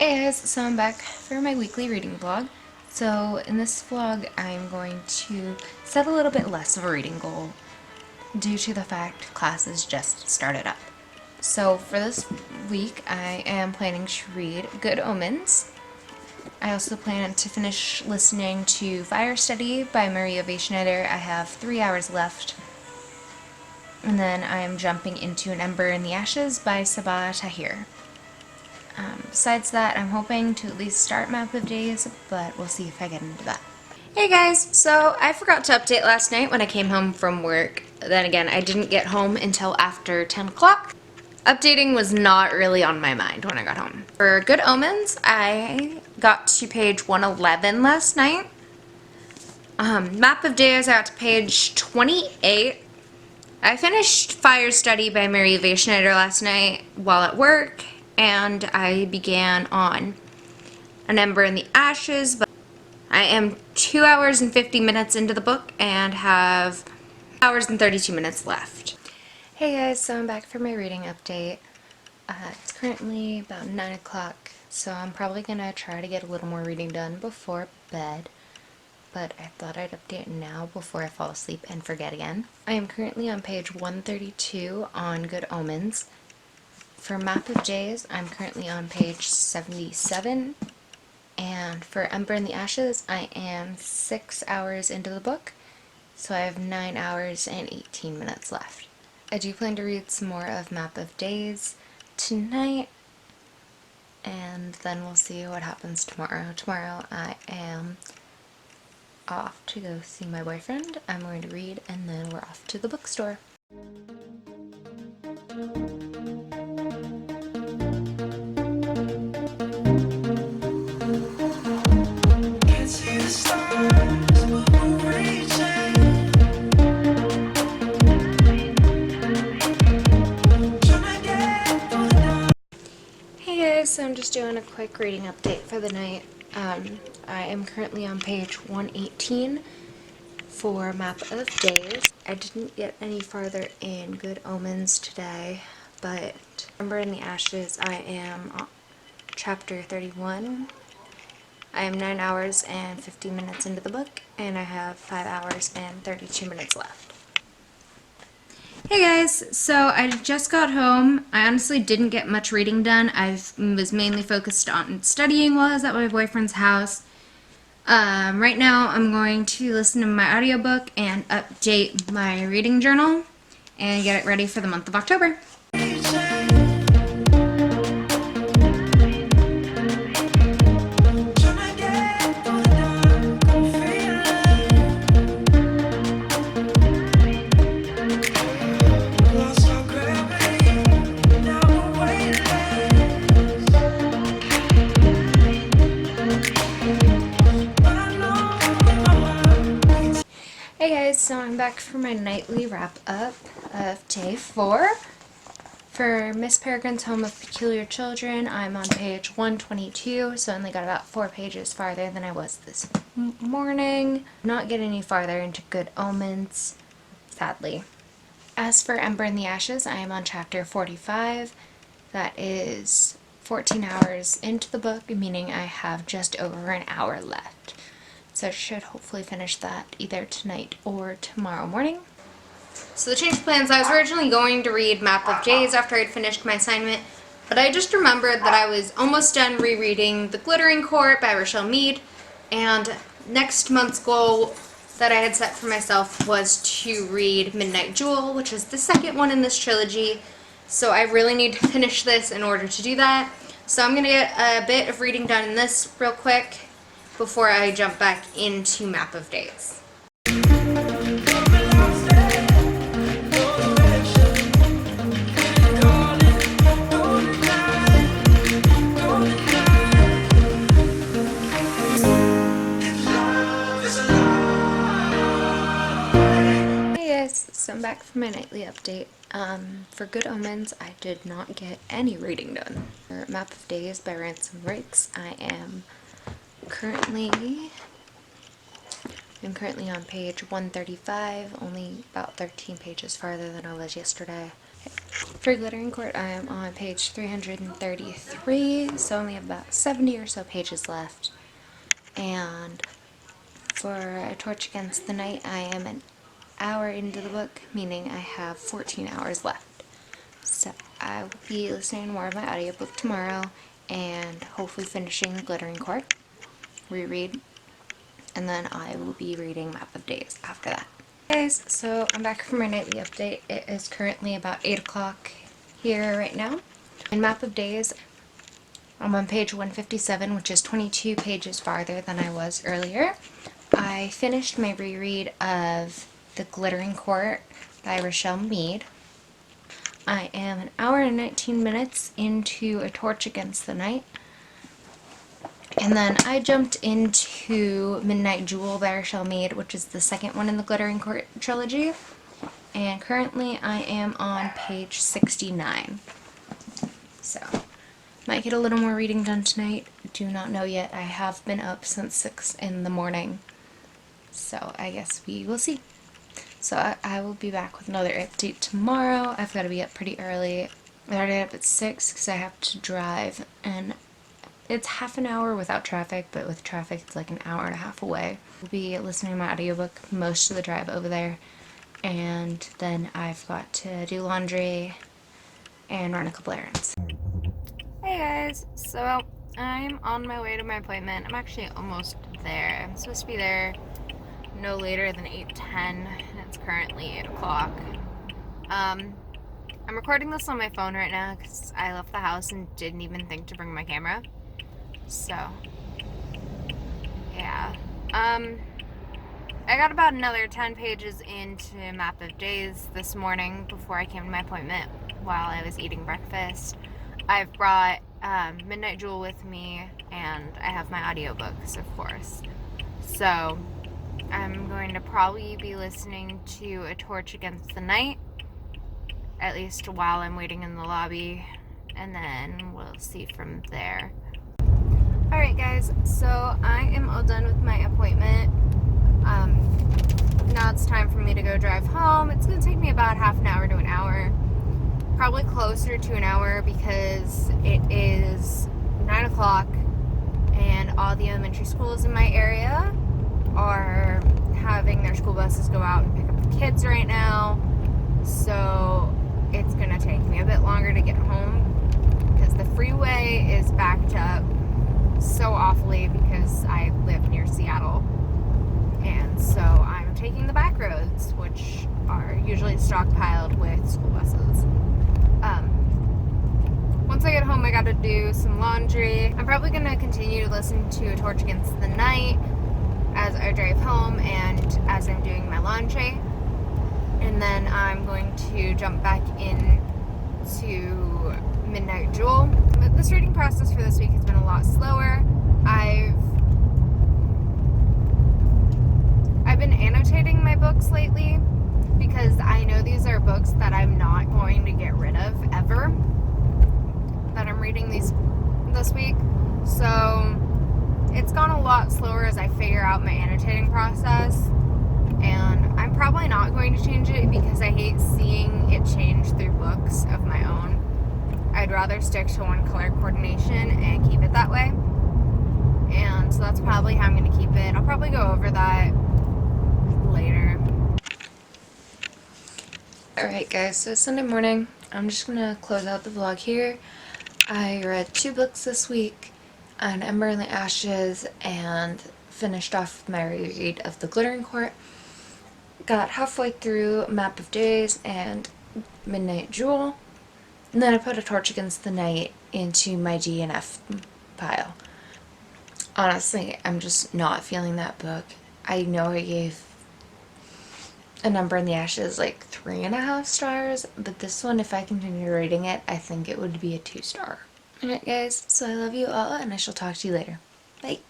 Hey guys, so I'm back for my weekly reading vlog. So in this vlog I'm going to set a little bit less of a reading goal due to the fact classes just started up. So for this week I am planning to read Good Omens. I also plan to finish listening to Fire Study by Maria Vaishnader. I have 3 hours left. And then I'm jumping into An Ember in the Ashes by Sabah Tahir. Besides that, I'm hoping to at least start Map of Days, but we'll see if I get into that. Hey guys, so I forgot to update last night when I came home from work. Then again, I didn't get home until after 10 o'clock. Updating was not really on my mind when I got home. For Good Omens, I got to page 111 last night. Map of Days, I got to page 28. I finished Fire Study by Maria Vaishnader last night while at work, and I began on An Ember in the Ashes, but I am 2 hours and 50 minutes into the book and have 2 hours and 32 minutes left. Hey guys, so I'm back for my reading update. It's currently about 9 o'clock, so I'm probably going to try to get a little more reading done before bed, but I thought I'd update now before I fall asleep and forget again. I am currently on page 132 on Good Omens. For Map of Days, I'm currently on page 77, and for Ember in the Ashes, I am 6 hours into the book, so I have 9 hours and 18 minutes left. I do plan to read some more of Map of Days tonight, and then we'll see what happens tomorrow. Tomorrow I am off to go see my boyfriend. I'm going to read, and then we're off to the bookstore. So I'm just doing a quick reading update for the night. I am currently on page 118 for Map of Days. I didn't get any farther in Good Omens today, but Ember in the Ashes, I am on chapter 31. I am 9 hours and 50 minutes into the book, and I have 5 hours and 32 minutes left. Hey guys, so I just got home. I honestly didn't get much reading done. I was mainly focused on studying while I was at my boyfriend's house. Right now I'm going to listen to my audiobook and update my reading journal and get it ready for the month of October. Hey guys, so I'm back for my nightly wrap-up of day 4. For Miss Peregrine's Home of Peculiar Children, I'm on page 122, so I only got about 4 pages farther than I was this morning. Not get any farther into Good Omens, sadly. As for Ember in the Ashes, I am on chapter 45. That is 14 hours into the book, meaning I have just over an hour left. So I should hopefully finish that either tonight or tomorrow morning. So the change of plans, I was originally going to read Map of Days after I'd finished my assignment, but I just remembered that I was almost done rereading The Glittering Court by Rochelle Mead, and next month's goal that I had set for myself was to read Midnight Jewel, which is the second one in this trilogy, so I really need to finish this in order to do that. So I'm going to get a bit of reading done in this real quick before I jump back into Map of Days. Hey guys, so I'm back for my nightly update. For Good Omens, I did not get any reading done. For Map of Days by Ransom Rakes, I'm currently on page 135, only about 13 pages farther than I was yesterday. For Glittering Court, I am on page 333, so I only have about 70 or so pages left. And for A Torch Against the Night, I am an hour into the book, meaning I have 14 hours left. So I will be listening to more of my audiobook tomorrow and hopefully finishing Glittering Court, reread, and then I will be reading Map of Days after that. Guys, so I'm back from my nightly update. It is currently about 8 o'clock here right now. In Map of Days, I'm on page 157, which is 22 pages farther than I was earlier. I finished my reread of The Glittering Court by Rochelle Mead. I am an hour and 19 minutes into A Torch Against the Night. And then I jumped into Midnight Jewel by Rochelle Mead, which is the second one in the Glittering Court trilogy. And currently I am on page 69. So, might get a little more reading done tonight. Do not know yet. I have been up since 6 in the morning. So I guess we will see. So I will be back with another update tomorrow. I've got to be up pretty early. I already up at 6 because I have to drive, and it's half an hour without traffic, but with traffic it's like an hour and a half away. I'll be listening to my audiobook most of the drive over there, and then I've got to do laundry and run a couple errands. Hey guys, so I'm on my way to my appointment. I'm actually almost there. I'm supposed to be there no later than 8:10, and it's currently 8 o'clock. I'm recording this on my phone right now because I left the house and didn't even think to bring my camera. So, yeah. I got about another 10 pages into Map of Days this morning before I came to my appointment while I was eating breakfast. I've brought Midnight Jewel with me, and I have my audiobooks, of course. So, I'm going to probably be listening to A Torch Against the Night, at least while I'm waiting in the lobby, and then we'll see from there. Alright guys, so I am all done with my appointment. Now it's time for me to go drive home. It's going to take me about half an hour to an hour. Probably closer to an hour because it is 9 o'clock and all the elementary schools in my area are having their school buses go out and pick up the kids right now. So it's going to take me a bit longer to get home because the freeway is backed up so awfully because I live near Seattle, and so I'm taking the back roads, which are usually stockpiled with school buses. Once I get home, I gotta do some laundry. I'm probably gonna continue to listen to A Torch Against the Night as I drive home and as I'm doing my laundry, and then I'm going to jump back into Midnight Jewel. But this reading process for this week has been a lot slower. I've been annotating my books lately because I know these are books that I'm not going to get rid of ever, that I'm reading this week. So it's gone a lot slower as I figure out my annotating process, and I'm probably not going to change it because I hate seeing it change through books of my own. I'd rather stick to one color coordination and keep it that way. And so that's probably how I'm going to keep it. I'll probably go over that later. Alright guys, so it's Sunday morning. I'm just going to close out the vlog here. I read 2 books this week, An Ember in the Ashes, and finished off my reread of The Glittering Court. Got halfway through Map of Days and Midnight Jewel. And then I put A Torch Against the Night into my DNF pile. Honestly, I'm just not feeling that book. I know I gave An Ember in the Ashes like 3.5 stars, but this one, if I continue reading it, I think it would be a 2-star. Alright guys, so I love you all, and I shall talk to you later. Bye!